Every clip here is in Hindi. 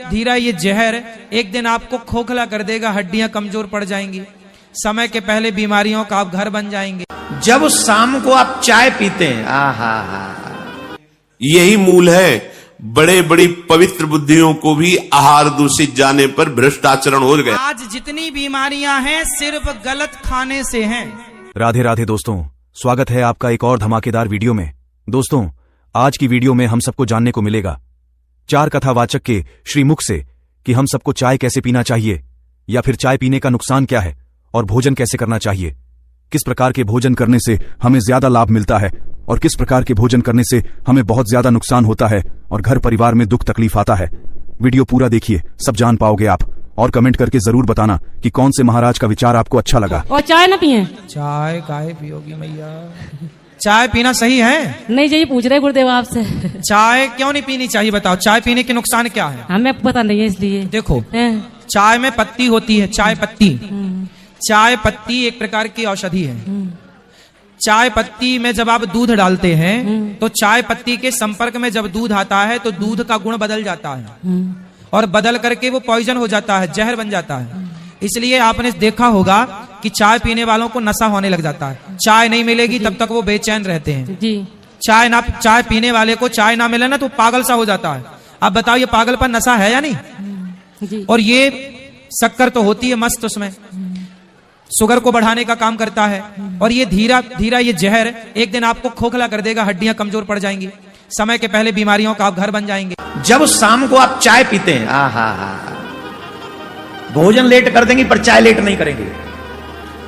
धीरा ये जहर एक दिन आपको खोखला कर देगा, हड्डियां कमजोर पड़ जाएंगी, समय के पहले बीमारियों का आप घर बन जाएंगे। जब शाम को आप चाय पीते हैं, आहा हा, यही मूल है। बड़े बड़ी पवित्र बुद्धियों को भी आहार दूषित जाने पर भ्रष्ट आचरण हो गया। आज जितनी बीमारियां हैं सिर्फ गलत खाने से हैं। राधे राधे दोस्तों, स्वागत है आपका एक और धमाकेदार वीडियो में। दोस्तों, आज की वीडियो में हम सबको जानने को मिलेगा 4 कथावाचक के श्रीमुख से कि हम सबको चाय कैसे पीना चाहिए, या फिर चाय पीने का नुकसान क्या है और भोजन कैसे करना चाहिए, किस प्रकार के भोजन करने से हमें ज्यादा लाभ मिलता है और किस प्रकार के भोजन करने से हमें बहुत ज्यादा नुकसान होता है और घर परिवार में दुख तकलीफ आता है। वीडियो पूरा देखिए, सब जान पाओगे आप, और कमेंट करके जरूर बताना कि कौन से महाराज का विचार आपको अच्छा लगा। और चाय ना पिए? चाय काहे पियोगी मैया, चाय पीना सही है? नहीं जी, पूछ रहे गुरुदेव आपसे। चाय क्यों नहीं पीनी चाहिए बताओ, चाय पीने के नुकसान क्या है? हमें पता नहीं है इसलिए। देखो, चाय में पत्ती होती है, चाय पत्ती। चाय पत्ती एक प्रकार की औषधि है। चाय पत्ती में जब आप दूध डालते हैं तो चाय पत्ती के संपर्क में जब दूध आता है तो दूध का गुण बदल जाता है और बदल करके वो पॉइजन हो जाता है, जहर बन जाता है। इसलिए आपने देखा होगा कि चाय पीने वालों को नशा होने लग जाता है। चाय नहीं मिलेगी तब तक वो बेचैन रहते हैं जी। चाय पीने वाले को चाय ना मिले ना तो पागल सा हो जाता है। अब बताओ, ये पागलपन नशा है या नहीं जी। और ये शक्कर तो होती है मस्त, उसमें शुगर को बढ़ाने का काम करता है। और ये धीरा धीरा ये जहर एक दिन आपको खोखला कर देगा, हड्डियां कमजोर पड़ जाएंगी, समय के पहले बीमारियों का आप घर बन जाएंगे। जब शाम को आप चाय पीते हैं, आहा हा, भोजन लेट कर देंगी पर चाय लेट नहीं करेंगे।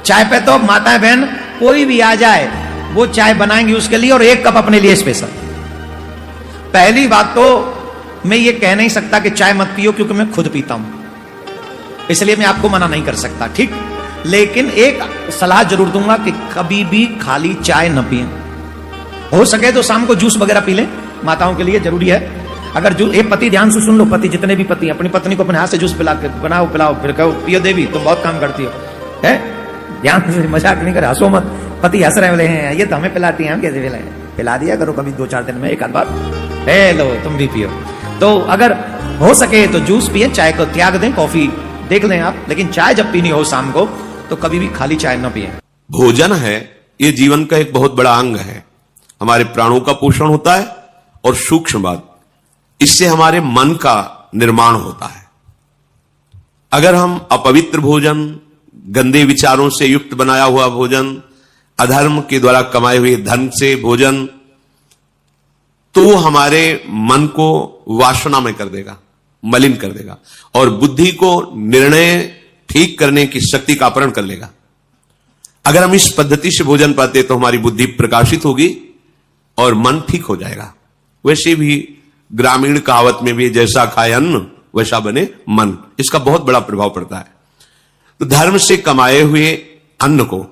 चाय पे तो माताएं बहन कोई भी आ जाए वो चाय बनाएंगी उसके लिए, और 1 कप अपने लिए स्पेशल। पहली बात तो मैं ये कह नहीं सकता कि चाय मत पियो, क्योंकि मैं खुद पीता हूं, इसलिए मैं आपको मना नहीं कर सकता, ठीक। लेकिन एक सलाह जरूर दूंगा कि कभी भी खाली चाय न पिए। हो सके तो शाम को जूस वगैरह पी लें, माताओं के लिए जरूरी है। अगर जूस, एक पति ध्यान से सुन लो, पति जितने भी पति अपनी पत्नी को अपने हाथ से जूस पिला के बनाओ, पिलाओ, फिर कहो पियो देवी तुम बहुत काम करती हो, है ध्यान से, मजाक नहीं करे, हंसो मत। पति हंस रहे बोले हैं ये तो हमें पिलाती हैं, हम कैसे पिलाएं? पिला दिया करो कभी 2-4 दिन में एक आध बार, लो तुम भी पियो। तो अगर हो सके तो जूस पिए, चाय को त्याग दें, कॉफी देख लें आप, लेकिन चाय जब पीनी हो शाम को तो कभी भी खाली चाय न पिए। भोजन है ये जीवन का एक बहुत बड़ा अंग है, हमारे प्राणों का पोषण होता है, और सूक्ष्म बात, इससे हमारे मन का निर्माण होता है। अगर हम अपवित्र भोजन, गंदे विचारों से युक्त बनाया हुआ भोजन, अधर्म के द्वारा कमाए हुए धन से भोजन, तो हमारे मन को वासना में कर देगा, मलिन कर देगा, और बुद्धि को निर्णय ठीक करने की शक्ति का अपहरण कर लेगा। अगर हम इस पद्धति से भोजन पाते तो हमारी बुद्धि प्रकाशित होगी और मन ठीक हो जाएगा। वैसे भी ग्रामीण कहावत में भी जैसा खाए अन्न वैसा बने मन, इसका बहुत बड़ा प्रभाव पड़ता है। तो धर्म से कमाए हुए अन्न को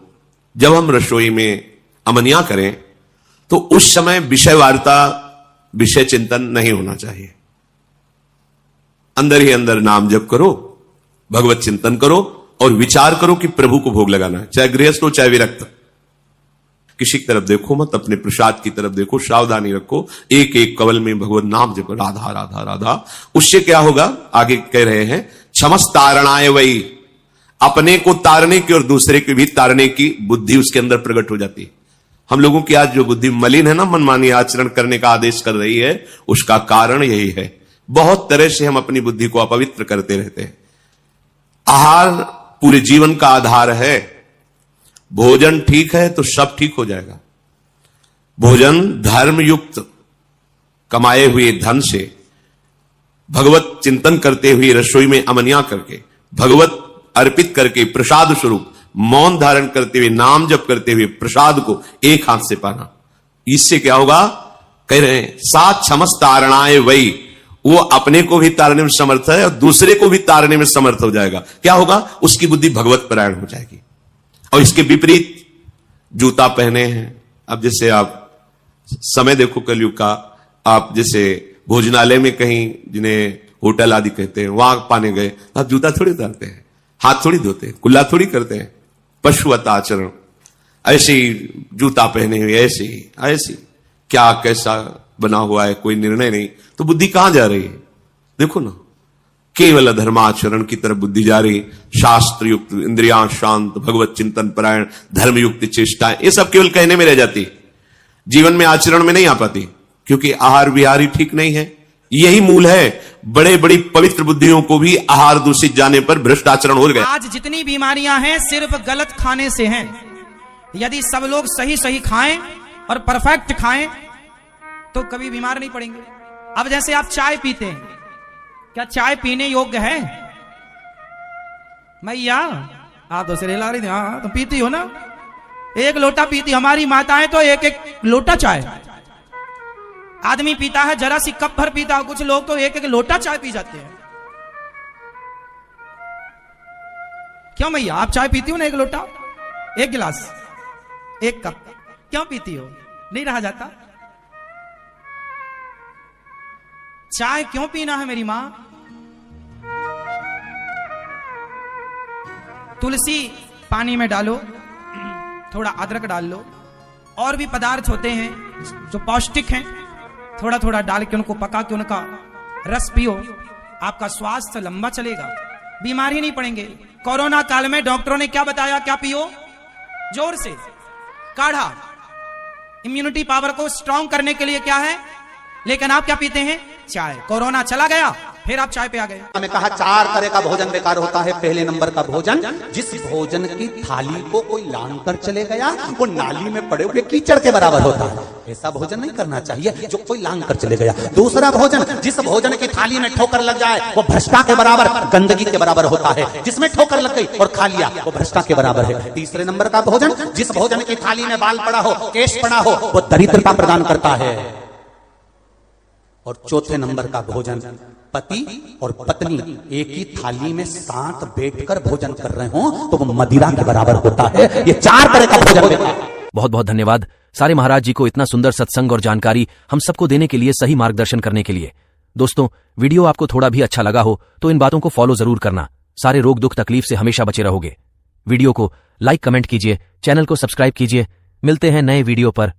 जब हम रसोई में अमनिया करें तो उस समय विषय वार्ता, विषय चिंतन नहीं होना चाहिए। अंदर ही अंदर नाम जप करो, भगवत चिंतन करो और विचार करो कि प्रभु को भोग लगाना है, चाहे गृहस्थ हो चाहे विरक्त। किसी की तरफ देखो मत, अपने प्रसाद की तरफ देखो, सावधानी रखो, एक एक कवल में भगवत नाम जप, राधा राधा राधा। उससे क्या होगा, आगे कह रहे हैं, क्षमस तारणाय वही, अपने को तारने की और दूसरे को भी तारने की बुद्धि उसके अंदर प्रकट हो जाती है। हम लोगों की आज जो बुद्धि मलिन है ना, मनमानी आचरण करने का आदेश कर रही है, उसका कारण यही है। बहुत तरह से हम अपनी बुद्धि को अपवित्र करते रहते हैं। आहार पूरे जीवन का आधार है। भोजन ठीक है तो सब ठीक हो जाएगा। भोजन धर्म युक्त कमाए हुए धन से भगवत चिंतन करते हुए रसोई में अमनिया करके, भगवत अर्पित करके, प्रसाद स्वरूप मौन धारण करते हुए, नाम जप करते हुए प्रसाद को एक हाथ से पाना, इससे क्या होगा, कह रहे हैं सात क्षमस तारणाए वही, वो अपने को भी तारने में समर्थ है और दूसरे को भी तारने में समर्थ हो जाएगा। क्या होगा, उसकी बुद्धि भगवत परायण हो जाएगी। और इसके विपरीत जूता पहने हैं, अब जैसे आप समय देखो कलयुग का, आप जैसे भोजनालय में कहीं, जिन्हें होटल आदि कहते हैं, वहां पाने गए, आप जूता थोड़ी उतारते हैं, हाथ थोड़ी धोते हैं, कुल्ला थोड़ी करते हैं, पशुवत आचरण, ऐसे ही जूता पहने हुए, ऐसे ही क्या कैसा बना हुआ है, कोई निर्णय नहीं, तो बुद्धि कहां जा रही है? देखो ना, केवल अधर्माचरण की तरफ बुद्धि जा रही, शास्त्र युक्त, इंद्रियां शांत, भगवत चिंतन परायण, धर्म युक्त चेष्टाएं, ये सब केवल कहने में रह जाती, जीवन में आचरण में नहीं आ पाती, क्योंकि आहार विहार ही ठीक नहीं है। यही मूल है, बड़े बड़ी पवित्र बुद्धियों को भी आहार दूषित जाने पर भ्रष्ट आचरण हो गया। आज जितनी बीमारियां हैं सिर्फ गलत खाने से हैं। यदि सब लोग सही सही खाएं और परफेक्ट खाएं तो कभी बीमार नहीं पड़ेंगे। अब जैसे आप चाय पीते हैं, क्या चाय पीने योग्य है? मैया आप तो सिरे ला रही थी, हाँ तुम पीती हो ना, एक लोटा पीती, हमारी माताएं तो एक एक लोटा चाय आदमी पीता है, जरा सी कप भर पीता है, कुछ लोग तो एक एक लोटा चाय पी जाते हैं। क्यों मैया आप चाय पीती हो ना, एक लोटा, एक गिलास, एक कप, क्यों पीती हो? नहीं रहा जाता? चाय क्यों पीना है मेरी मां? तुलसी पानी में डालो, थोड़ा अदरक डाल लो, और भी पदार्थ होते हैं जो पौष्टिक हैं, थोड़ा थोड़ा डाल के उनको पका के उनका रस पियो, आपका स्वास्थ्य लंबा चलेगा, बीमारी नहीं पड़ेंगे। कोरोना काल में डॉक्टरों ने क्या बताया? क्या पियो? जोर से काढ़ा, इम्यूनिटी पावर को स्ट्रांग करने के लिए क्या है, लेकिन आप क्या पीते हैं? चाय। कोरोना चला गया, फिर आप चाय पे आ गए। मैंने कहा 4 तरह का भोजन बेकार होता है। पहले नंबर का भोजन, जिस भोजन की थाली को कोई लांग कर चले गया वो नाली में पड़े हुए कीचड़ के बराबर होता है, ऐसा भोजन नहीं करना चाहिए जो कोई लांग कर चले गया। दूसरा भोजन, जिस भोजन की थाली में ठोकर लग जाए वो भ्रष्टा के बराबर, गंदगी के बराबर होता है। जिसमें ठोकर लग गई और खा लिया वो भ्रष्टा के बराबर है। तीसरे नंबर का भोजन, जिस भोजन की थाली में बाल पड़ा हो, केश पड़ा हो, वो दरिद्रता प्रदान करता है। और चौथे नंबर का भोजन, पति और पत्नी एक ही थाली में साथ बैठकर भोजन कर रहे हो तो वो मदिरा के बराबर होता है। ये 4 तरह का भोजन। बहुत बहुत धन्यवाद सारे महाराज जी को इतना सुंदर सत्संग और जानकारी हम सबको देने के लिए, सही मार्गदर्शन करने के लिए। दोस्तों, वीडियो आपको थोड़ा भी अच्छा लगा हो तो इन बातों को फॉलो जरूर करना। सारे रोग दुख तकलीफ से हमेशा बचे रहोगे। वीडियो को लाइक कमेंट कीजिए, चैनल को सब्सक्राइब कीजिए। मिलते हैं नए वीडियो पर।